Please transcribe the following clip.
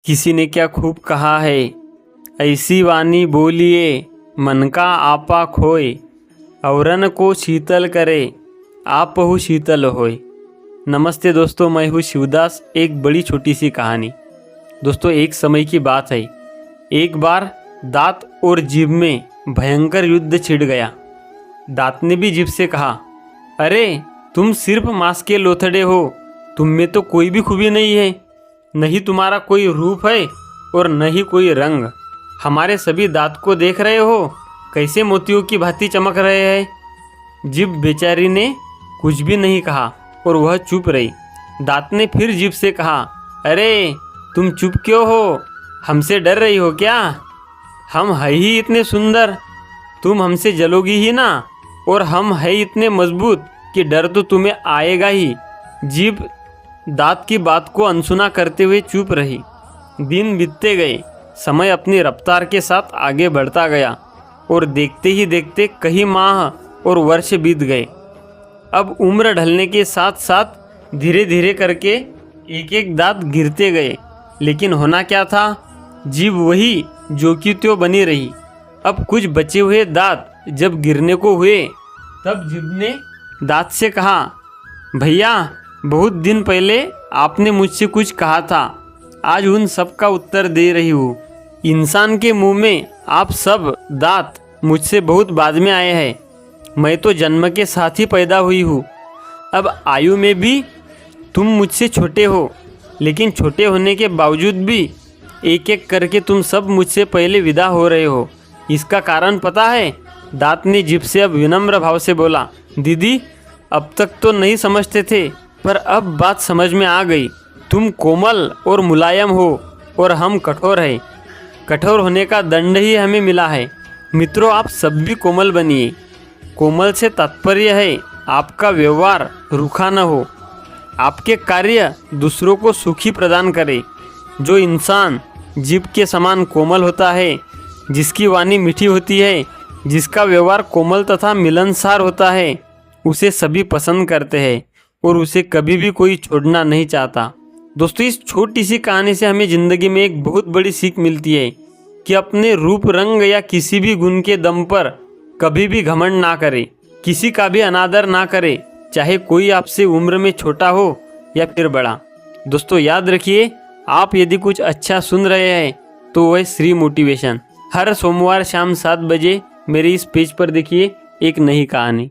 किसी ने क्या खूब कहा है, ऐसी वाणी बोलिए मन का आपा खोए, औरन को शीतल करे आपहु शीतल होए। नमस्ते दोस्तों, मैं हूँ शिवदास। एक बड़ी छोटी सी कहानी। दोस्तों, एक समय की बात है। एक बार दांत और जीभ में भयंकर युद्ध छिड़ गया। दांत ने भी जीभ से कहा, अरे तुम सिर्फ मांस के लोथड़े हो, तुम में तो कोई भी खूबी नहीं है, नहीं तुम्हारा कोई रूप है और न ही कोई रंग। हमारे सभी दांत को देख रहे हो, कैसे मोतियों की भांति चमक रहे हैं। जीभ बेचारी ने कुछ भी नहीं कहा और वह चुप रही। दांत ने फिर जीभ से कहा, अरे तुम चुप क्यों हो, हमसे डर रही हो क्या? हम है ही इतने सुंदर, तुम हमसे जलोगी ही ना, और हम है इतने मजबूत कि डर तो तुम्हें आएगा ही। जीभ दांत की बात को अनसुना करते हुए चुप रही। दिन बीतते गए, समय अपनी रफ्तार के साथ आगे बढ़ता गया और देखते ही देखते कई माह और वर्ष बीत गए। अब उम्र ढलने के साथ साथ धीरे धीरे करके एक एक दांत गिरते गए, लेकिन होना क्या था, जीभ वही जो की त्यों बनी रही। अब कुछ बचे हुए दांत जब गिरने को हुए, तब जीभ ने दांत से कहा, भैया बहुत दिन पहले आपने मुझसे कुछ कहा था, आज उन सब का उत्तर दे रही हूँ। इंसान के मुंह में आप सब दांत मुझसे बहुत बाद में आए हैं, मैं तो जन्म के साथ ही पैदा हुई हूँ। अब आयु में भी तुम मुझसे छोटे हो, लेकिन छोटे होने के बावजूद भी एक एक करके तुम सब मुझसे पहले विदा हो रहे हो। इसका कारण पता है? दांत ने जीभ से अब विनम्र भाव से बोला, दीदी अब तक तो नहीं समझते थे, पर अब बात समझ में आ गई। तुम कोमल और मुलायम हो और हम कठोर हैं। कठोर होने का दंड ही हमें मिला है। मित्रों, आप सब भी कोमल बनिए। कोमल से तात्पर्य है आपका व्यवहार रूखा न हो, आपके कार्य दूसरों को सुखी प्रदान करे। जो इंसान जीभ के समान कोमल होता है, जिसकी वाणी मीठी होती है, जिसका व्यवहार कोमल तथा मिलनसार होता है, उसे सभी पसंद करते हैं और उसे कभी भी कोई छोड़ना नहीं चाहता। दोस्तों, इस छोटी सी कहानी से हमें ज़िंदगी में एक बहुत बड़ी सीख मिलती है कि अपने रूप, रंग या किसी भी गुण के दम पर कभी भी घमंड ना करें, किसी का भी अनादर ना करें, चाहे कोई आपसे उम्र में छोटा हो या फिर बड़ा। दोस्तों, याद रखिए, आप यदि कुछ अच्छा सुन रहे हैं तो वह श्री मोटिवेशन हर सोमवार शाम 7 बजे मेरे इस पेज पर देखिए एक नई कहानी।